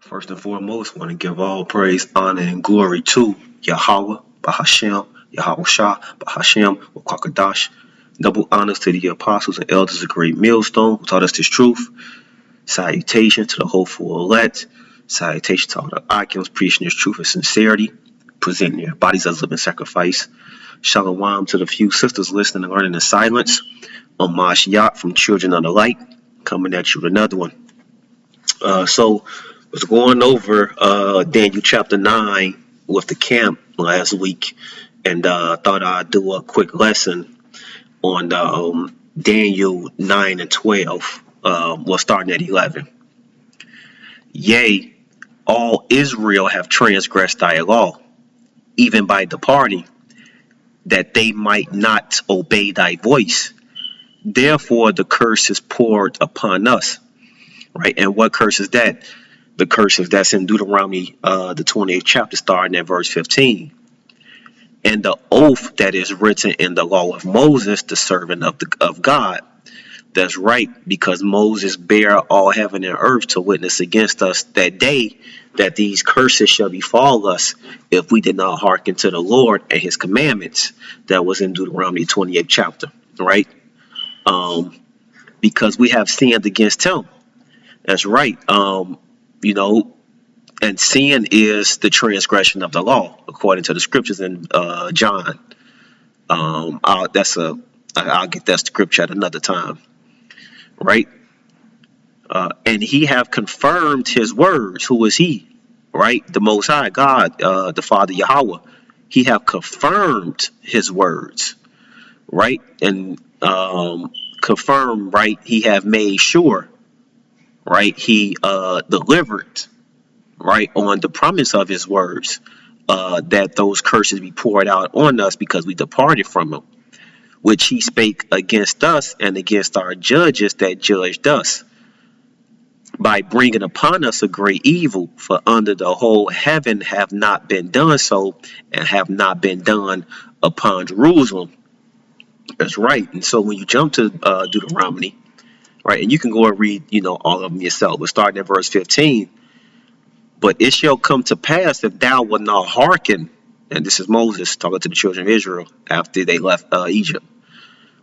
First and foremost, want to give all praise, honor, and glory to Yahweh, Bahashem, Yahweh Shah, Bahashem, Wakakadash. Double honors to the apostles and elders of Great Millstone who taught us this truth. Salutation to the hopeful elect. Salutation to all the icons preaching this truth and sincerity, presenting their bodies as living sacrifice. Shalom to the few sisters listening and learning in silence. Homage Yat from Children of the Light, coming at you with another one. So was going over Daniel chapter 9 with the camp last week, and thought I'd do a quick lesson on Daniel 9 and 12. Well, starting at 11. Yea, all Israel have transgressed thy law, even by departing, that they might not obey thy voice. Therefore the curse is poured upon us. Right? And what curse is that? The curses that's in Deuteronomy, the 28th chapter, starting at verse 15. And the oath that is written in the law of Moses, the servant of God. That's right, because Moses bare all heaven and earth to witness against us that day that these curses shall befall us if we did not hearken to the Lord and his commandments. That was in Deuteronomy 28th chapter, right? Because we have sinned against him. That's right. And sin is the transgression of the law, according to the scriptures in John. I'll get that scripture at another time. Right? And he have confirmed his words. Who is he? Right? The Most High God, the Father Yahweh. He have confirmed his words. Right? And confirmed, right? He have made sure. Right? He delivered, right, on the promise of his words, that those curses be poured out on us because we departed from him, which he spake against us and against our judges that judged us, by bringing upon us a great evil. For under the whole heaven have not been done so, and have not been done upon Jerusalem. That's right. And so when you jump to Deuteronomy, right, and you can go and read, all of them yourself, but starting at verse 15. But it shall come to pass if thou wilt not hearken, and this is Moses talking to the children of Israel after they left Egypt.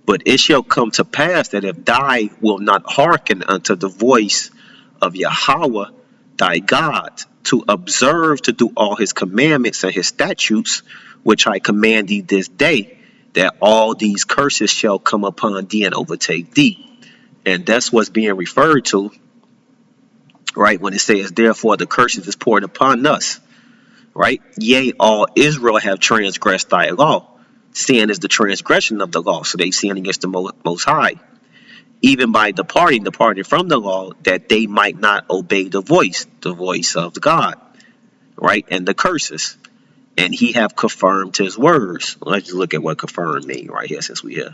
But it shall come to pass that if thou wilt not hearken unto the voice of Yahweh thy God, to observe to do all his commandments and his statutes, which I command thee this day, that all these curses shall come upon thee and overtake thee. And that's what's being referred to, right, when it says, therefore the curses is poured upon us, right? Yea, all Israel have transgressed thy law. Sin is the transgression of the law, so they sin against the Most High, even by departing from the law, that they might not obey the voice of God, right, and the curses. And he have confirmed his words. Let's just look at what confirmed means right here, since we here.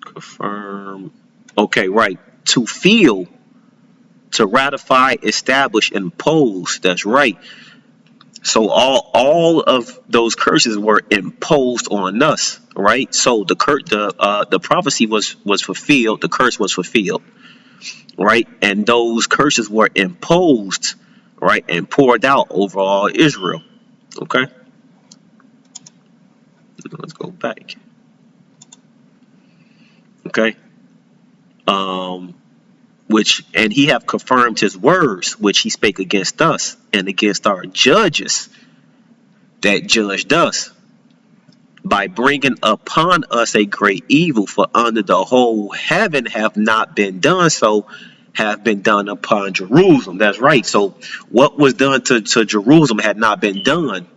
Confirm. Okay, right. To feel, to ratify, establish, impose. That's right. So all of those curses were imposed on us, right? So the prophecy was fulfilled. The curse was fulfilled, right? And those curses were imposed, right, and poured out over all Israel. Okay. Let's go back. Okay. And he have confirmed his words, which he spake against us and against our judges that judged us, by bringing upon us a great evil. For under the whole heaven have not been done so, have been done upon Jerusalem. That's right. So what was done to Jerusalem had not been done,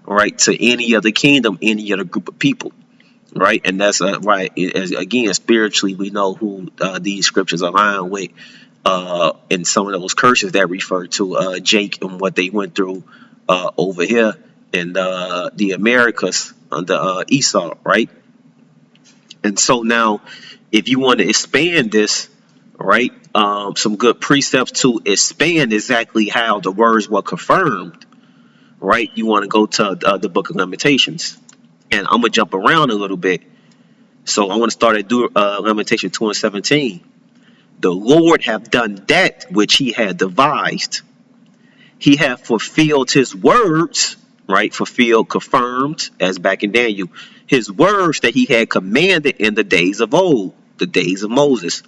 right, to any other kingdom, any other group of people, right? And that's right. Again, spiritually, we know who these scriptures align with, in some of those curses that refer to Jake and what they went through over here in the Americas under Esau, right? And so now, if you want to expand this, right, some good precepts to expand exactly how the words were confirmed, right? You want to go to the Book of Lamentations. And I'm gonna jump around a little bit. So I want to start at Lamentation 2:17. The Lord have done that which he had devised. He hath fulfilled his words, right? Fulfilled, confirmed, as back in Daniel. His words that he had commanded in the days of old, the days of Moses.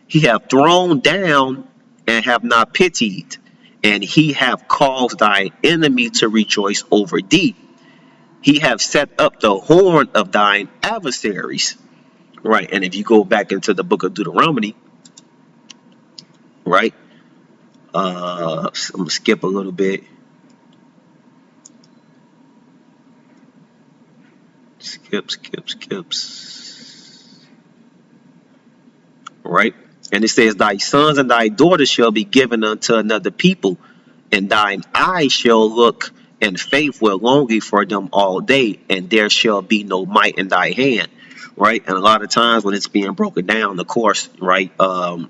He hath thrown down and have not pitied, and he hath caused thine enemy to rejoice over thee. He hath set up the horn of thine adversaries. Right, and if you go back into the book of Deuteronomy, right, I'm gonna skip a little bit. Skips. Right, and it says, thy sons and thy daughters shall be given unto another people, and thine eyes shall look, and faith will longing for them all day, and there shall be no might in thy hand. Right, and a lot of times when it's being broken down, of course, right, going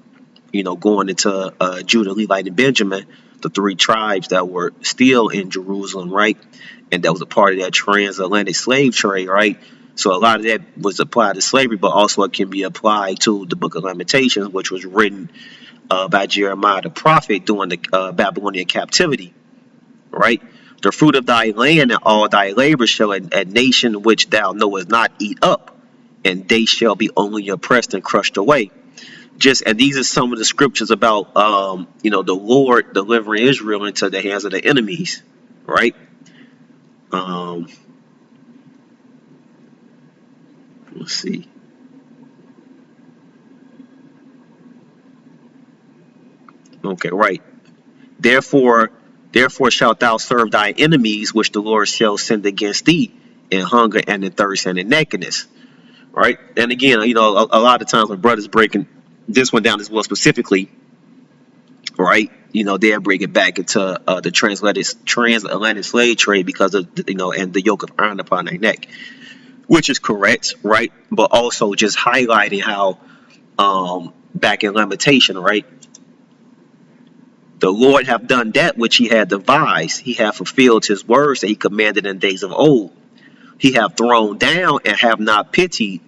into Judah, Levite, and Benjamin, the three tribes that were still in Jerusalem, right, and that was a part of that transatlantic slave trade, right. So a lot of that was applied to slavery, but also it can be applied to the Book of Lamentations, which was written by Jeremiah the prophet during the Babylonian captivity, right. The fruit of thy land and all thy labor shall a nation which thou knowest not eat up, and they shall be only oppressed and crushed away. And these are some of the scriptures about the Lord delivering Israel into the hands of the enemies, right? Let's see. Okay, right. Therefore shalt thou serve thy enemies, which the Lord shall send against thee, in hunger and in thirst and in nakedness. Right? And again, a lot of times when brothers breaking this one down as well specifically, right? They'll bring it back into the transatlantic slave trade because of and the yoke of iron upon their neck, which is correct, right? But also just highlighting how back in Lamentation, right? The Lord have done that which he had devised. He hath fulfilled his words that he commanded in days of old. He hath thrown down and have not pitied,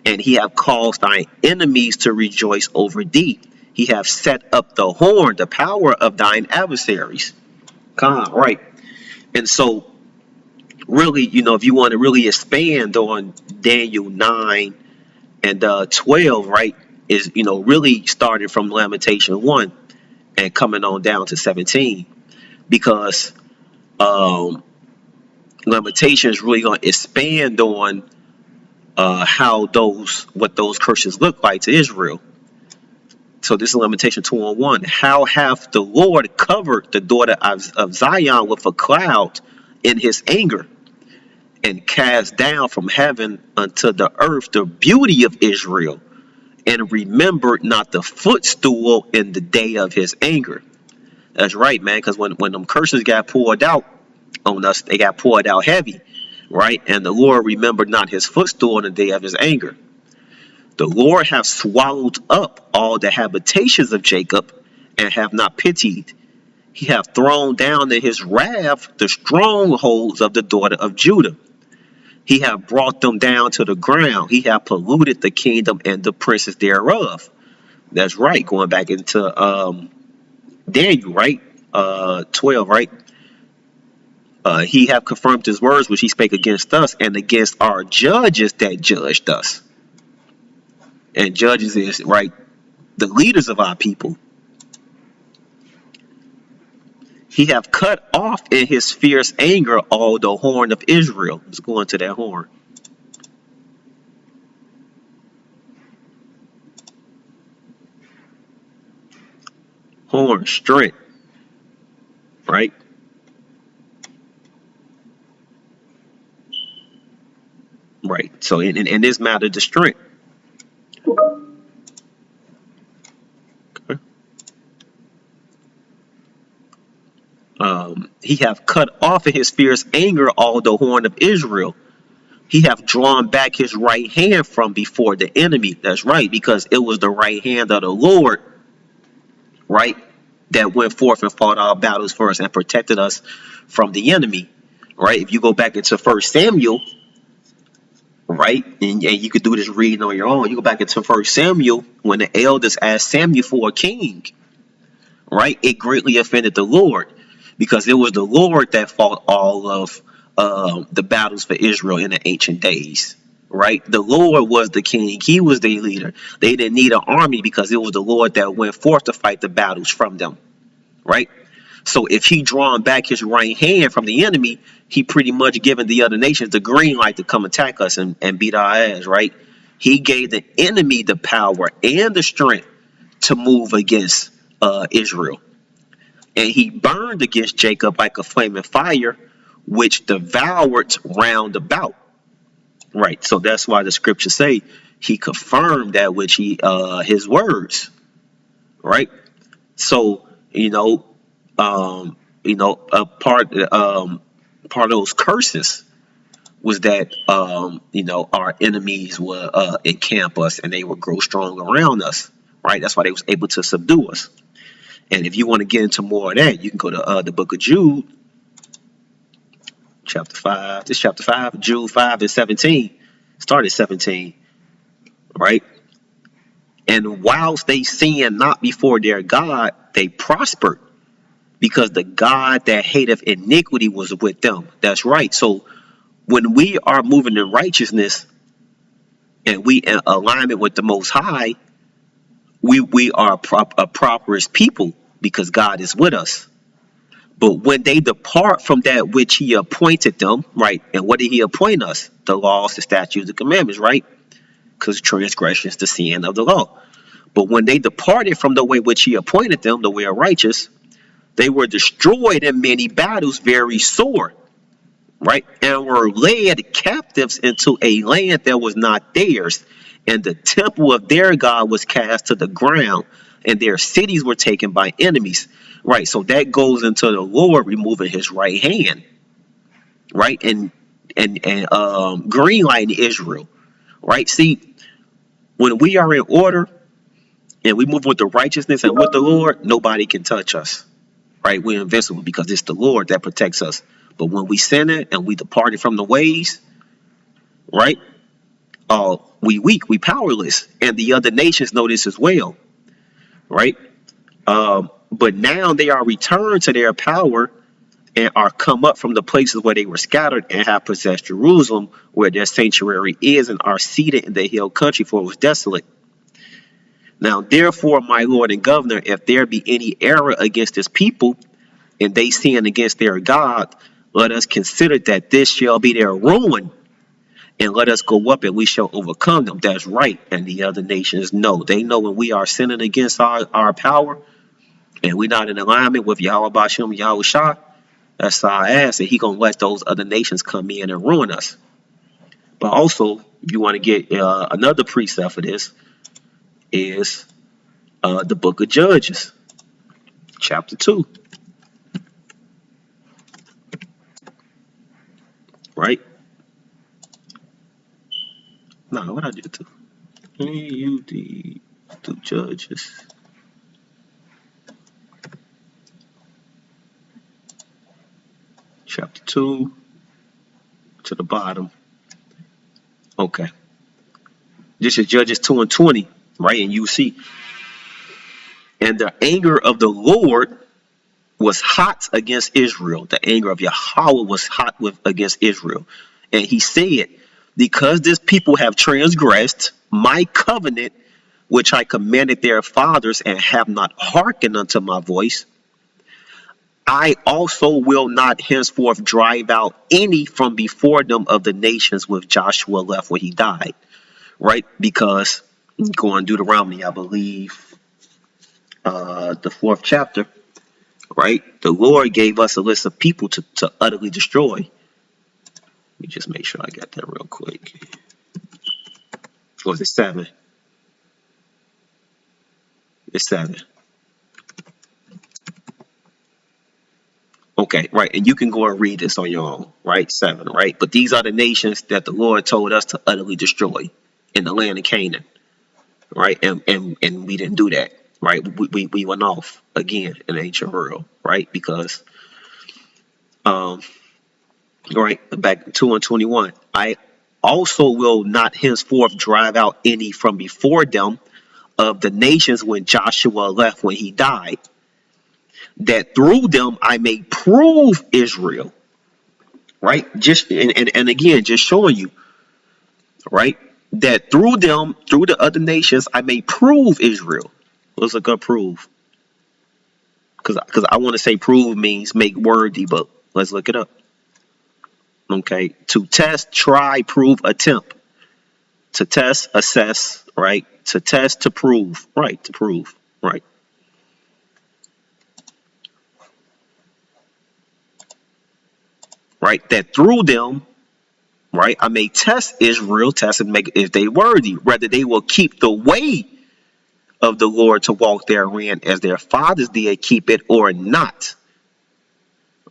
and he hath caused thine enemies to rejoice over thee. He hath set up the horn, the power of thine adversaries. Come on, right? And so, really, if you want to really expand on Daniel 9 and 12, right, is, really starting from Lamentation 1 and coming on down to 17, because Lamentation is really going to expand on what those curses look like to Israel. So this is Lamentation 2:1. How hath the Lord covered the daughter of Zion with a cloud in his anger, and cast down from heaven unto the earth the beauty of Israel, and remembered not the footstool in the day of his anger. That's right, man, because when them curses got poured out on us, they got poured out heavy, right? And the Lord remembered not his footstool in the day of his anger. The Lord hath swallowed up all the habitations of Jacob, and have not pitied. He hath thrown down in his wrath the strongholds of the daughter of Judah. He hath brought them down to the ground. He hath polluted the kingdom and the princes thereof. That's right, going back into Daniel, right? 12, right? He hath confirmed his words which he spake against us, and against our judges that judged us. And judges is, right, the leaders of our people. He hath cut off in his fierce anger all the horn of Israel. Let's go into that horn. Horn, strength, right? Right. So in this matter, the strength. He hath cut off in his fierce anger all the horn of Israel. He hath drawn back his right hand from before the enemy. That's right, because it was the right hand of the Lord, right, that went forth and fought our battles for us and protected us from the enemy, right? If you go back into 1 Samuel, right? And you could do this reading on your own. You go back into First Samuel when the elders asked Samuel for a king, right? It greatly offended the Lord because it was the Lord that fought all of the battles for Israel in the ancient days, right? The Lord was the king. He was their leader. They didn't need an army because it was the Lord that went forth to fight the battles from them, right? So if he drawn back his right hand from the enemy, he pretty much given the other nations the green light to come attack us and beat our ass, right? He gave the enemy the power and the strength to move against Israel. And he burned against Jacob like a flaming fire, which devoured round about. Right. So that's why the scriptures say he confirmed that which he his words. Right. So, a part of those curses was that our enemies would encamp us and they would grow strong around us. Right. That's why they was able to subdue us. And if you want to get into more of that, you can go to the book of Jude, chapter 5. This chapter 5, Jude 5 and 17. Start at 17, right? And whilst they sinned not before their God, they prospered, because the God that hateth iniquity was with them. That's right. So when we are moving in righteousness and we in alignment with the Most High, we are a prosperous people because God is with us. But when they depart from that which he appointed them, right? And what did he appoint us? The laws, the statutes, the commandments, right? Because transgression is the sin of the law. But when they departed from the way which he appointed them, the way of righteous, they were destroyed in many battles very sore, right? And were led captives into a land that was not theirs. And the temple of their God was cast to the ground, and their cities were taken by enemies. Right, so that goes into the Lord removing his right hand, right, and green lighting Israel, right. See, when we are in order and we move with the righteousness and with the Lord, nobody can touch us, right. We're invincible because it's the Lord that protects us. But when we sin it and we departed from the ways, right, we weak, we powerless, and the other nations know this as well, right. But now they are returned to their power and are come up from the places where they were scattered and have possessed Jerusalem, where their sanctuary is, and are seated in the hill country, for it was desolate. Now, therefore, my Lord and Governor, if there be any error against this people, and they sin against their God, let us consider that this shall be their ruin, and let us go up and we shall overcome them. That's right. And the other nations know. They know when we are sinning against our power, and we're not in alignment with Yahweh Bashem, Yahweh Shah, that's our ass, and he gonna let those other nations come in and ruin us. But also, if you want to get another precept for this, is the book of Judges, chapter 2, right? No, what I did to AUD to Judges. Chapter 2 to the bottom. Okay. This is Judges 2 and 20, right? And you see, and the anger of the Lord was hot against Israel. The anger of Yahweh was hot against Israel. And he said, because this people have transgressed my covenant, which I commanded their fathers, and have not hearkened unto my voice, I also will not henceforth drive out any from before them of the nations with Joshua left when he died. Right? Because going Deuteronomy, I believe, the 4th chapter, right? The Lord gave us a list of people to utterly destroy. Let me just make sure I got that real quick. Or was it 7? It's 7. Okay, right. And you can go and read this on your own, right? 7, right? But these are the nations that the Lord told us to utterly destroy in the land of Canaan, right? And we didn't do that, right? We went off again in the ancient world, right? Because, right, back 2 and 21, I also will not henceforth drive out any from before them of the nations when Joshua left when he died, that through them I may prove Israel. Right? Just and again, just showing you, right? That through them, through the other nations, I may prove Israel. Let's look up prove. Because I want to say prove means make worthy, but let's look it up. Okay. To test, try, prove, attempt. To test, assess, right? To test, to prove, right? To prove, right? Right? That through them, right, I may test Israel, test and make if they worthy, whether they will keep the way of the Lord to walk therein as their fathers did keep it or not.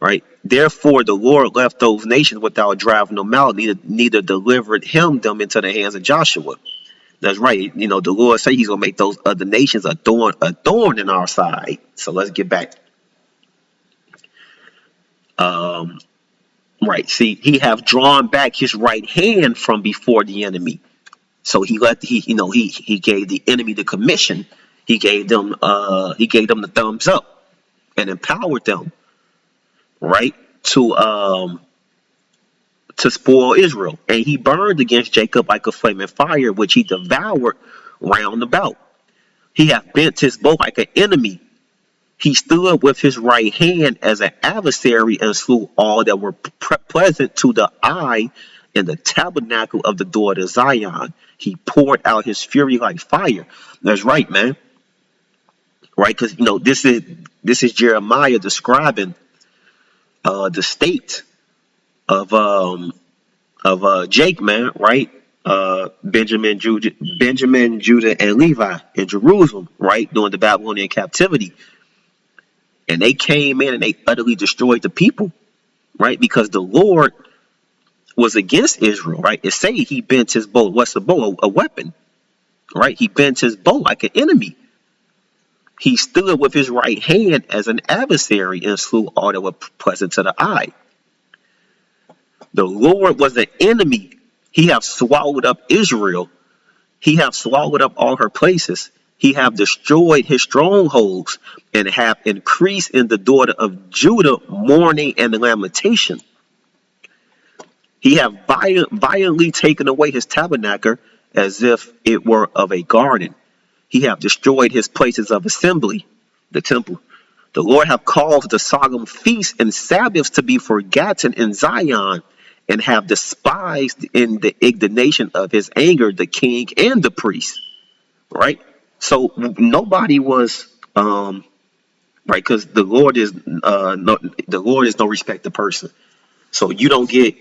Right? Therefore, the Lord left those nations without driving them out, neither delivered him them into the hands of Joshua. That's right. You know, the Lord said he's gonna make those other nations a thorn in our side. So let's get back. Right. See, he have drawn back his right hand from before the enemy. So he gave the enemy the commission. He gave them the thumbs up and empowered them, right, to spoil Israel. And he burned against Jacob like a flaming fire, which he devoured round about. He hath bent his bow like an enemy. He stood with his right hand as an adversary and slew all that were pleasant to the eye in the tabernacle of the daughter of Zion. He poured out his fury like fire. That's right, man. Right, because this is Jeremiah describing the state of Jake, man. Right, Benjamin, Judah, and Levi in Jerusalem. Right, during the Babylonian captivity. And they came in and they utterly destroyed the people, right? Because the Lord was against Israel, right? It say he bent his bow. What's a bow? A weapon, right? He bent his bow like an enemy. He stood with his right hand as an adversary and slew all that were pleasant to the eye. The Lord was an enemy. He hath swallowed up Israel. He hath swallowed up all her places. He have destroyed his strongholds and have increased in the daughter of Judah mourning and lamentation. He have violently taken away his tabernacle as if it were of a garden. He have destroyed his places of assembly, the temple. The Lord have caused the solemn feasts and Sabbaths to be forgotten in Zion, and have despised in the indignation of his anger the king and the priest. Right? So nobody was right, because the Lord is no respecter person. So you don't get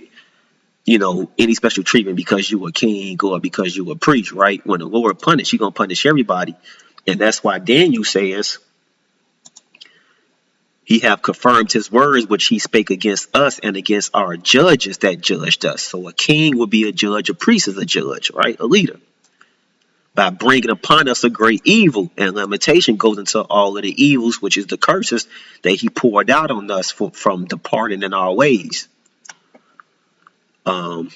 any special treatment because you a king or because you a priest, right? When the Lord punish, He gonna punish everybody, and that's why Daniel says He have confirmed His words which He spake against us and against our judges that judged us. So a king would be a judge, a priest is a judge, right? A leader. By bringing upon us a great evil, and lamentation goes into all of the evils, which is the curses that he poured out on us from departing in our ways. The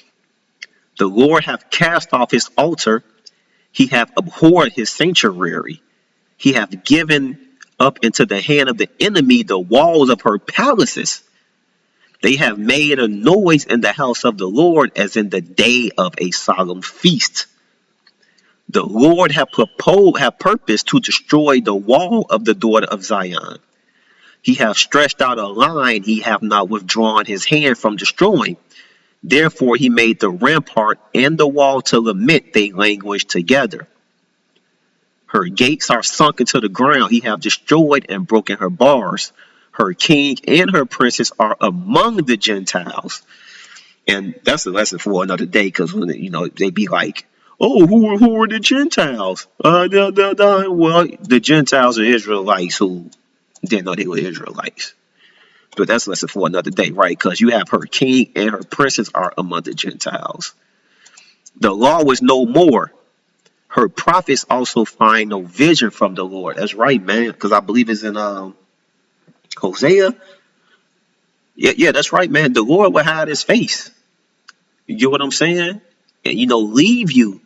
Lord hath cast off his altar. He hath abhorred his sanctuary. He hath given up into the hand of the enemy the walls of her palaces. They have made a noise in the house of the Lord as in the day of a solemn feast. The Lord have purposed to destroy the wall of the daughter of Zion. He hath stretched out a line, he hath not withdrawn his hand from destroying. Therefore he made the rampart and the wall to lament, they languish together. Her gates are sunk into the ground, he hath destroyed and broken her bars. Her king and her princes are among the Gentiles. And that's a lesson for another day, because they be like, oh, who are the Gentiles? Well, the Gentiles are Israelites who didn't know they were Israelites. But that's a lesson for another day, right? Because you have her king and her princes are among the Gentiles. The law was no more. Her prophets also find no vision from the Lord. That's right, man. Because I believe it's in Hosea. Yeah, that's right, man. The Lord will hide his face. You get what I'm saying? leave you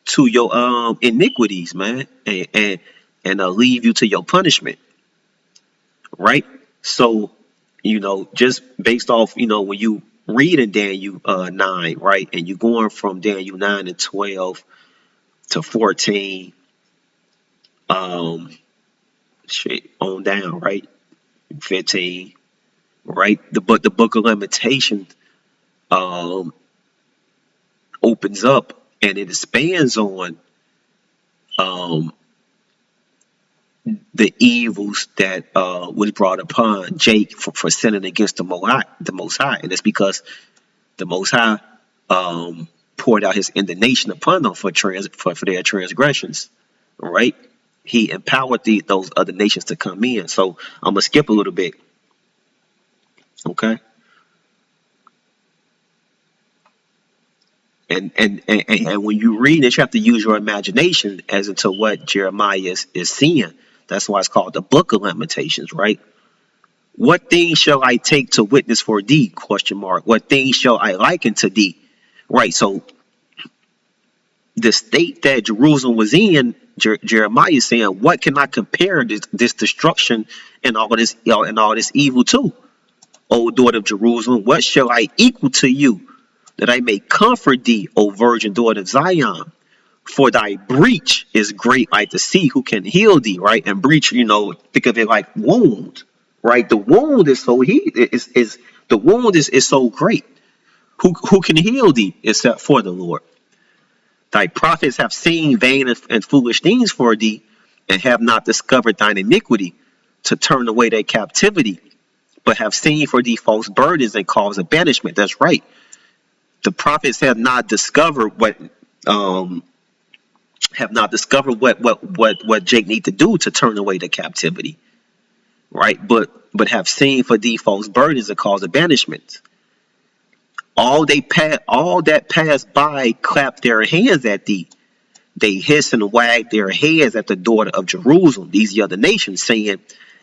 to your iniquities, man, and leave you to your punishment, right? So, just based off, when you read in Daniel 9, right, and you're going from Daniel 9 and 12 to 14, straight on down, right, 15, right, the book of Lamentations um, opens up and it expands on um, the evils that was brought upon Jake for sinning against the Most High, and it's because the Most High poured out His indignation upon them for their transgressions. Right? He empowered those other nations to come in. So I'm gonna skip a little bit. Okay. And when you read it, you have to use your imagination as into what Jeremiah is seeing. That's why it's called the Book of Lamentations, right? What things shall I take to witness for thee? Question mark. What things shall I liken to thee? Right. So the state that Jerusalem was in, Jeremiah is saying, what can I compare this destruction and all this evil to? O daughter of Jerusalem, what shall I equal to you, that I may comfort thee, O virgin daughter of Zion? For thy breach is great like the sea, who can heal thee, right? And breach, think of it like wound, right? The wound is so the wound is so great. Who can heal thee except for the Lord? Thy prophets have seen vain and foolish things for thee, and have not discovered thine iniquity, to turn away their captivity, but have seen for thee false burdens and cause of banishment. That's right. The prophets have not discovered what Jake need to do to turn away the captivity, right? But have seen for thee false burdens and cause of banishment. All that passed by clapped their hands at thee. They hiss and wag their heads at the daughter of Jerusalem, these other nations, saying,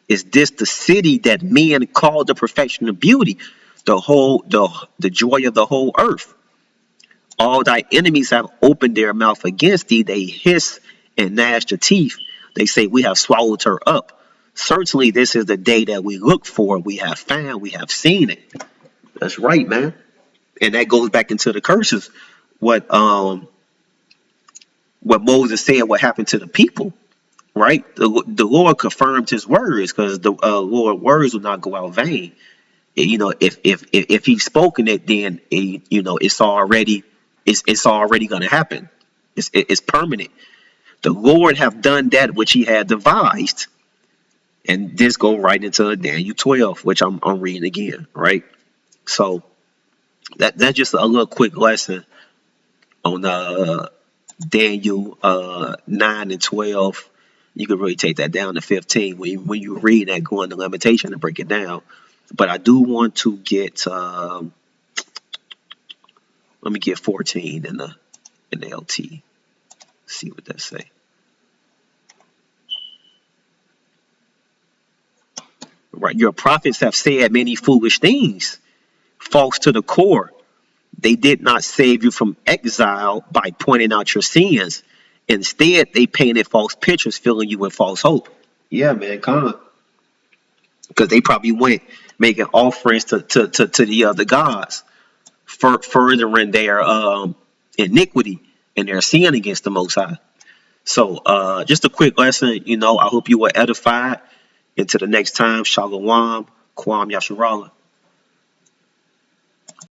is this the city that men call the perfection of beauty, the joy of the whole earth? All thy enemies have opened their mouth against thee. They hiss and gnash their teeth. They say, we have swallowed her up. Certainly this is the day that we look for. We have found, we have seen it. That's right, man. And that goes back into the curses. What Moses said, what happened to the people, right? The Lord confirmed His words, because the Lord's words will not go out vain. If He's spoken it, then it's already going to happen. It's permanent. The Lord have done that which He had devised, and this go right into Daniel 12, which I'm reading again, right? So that's just a little quick lesson on Daniel 9 and 12. You can really take that down to 15 when you read that, go into Lamentation and break it down. But I do want to get let me get 14 in the LT. See what that say. Right, your prophets have said many foolish things, false to the core. They did not save you from exile by pointing out your sins. Instead, they painted false pictures, filling you with false hope. Yeah, man, come on. Because they probably went making offerings to the other gods, furthering their iniquity and their sin against the Most High. So just a quick lesson, I hope you were edified. Until the next time, Shalom, Kwam Yasharallah.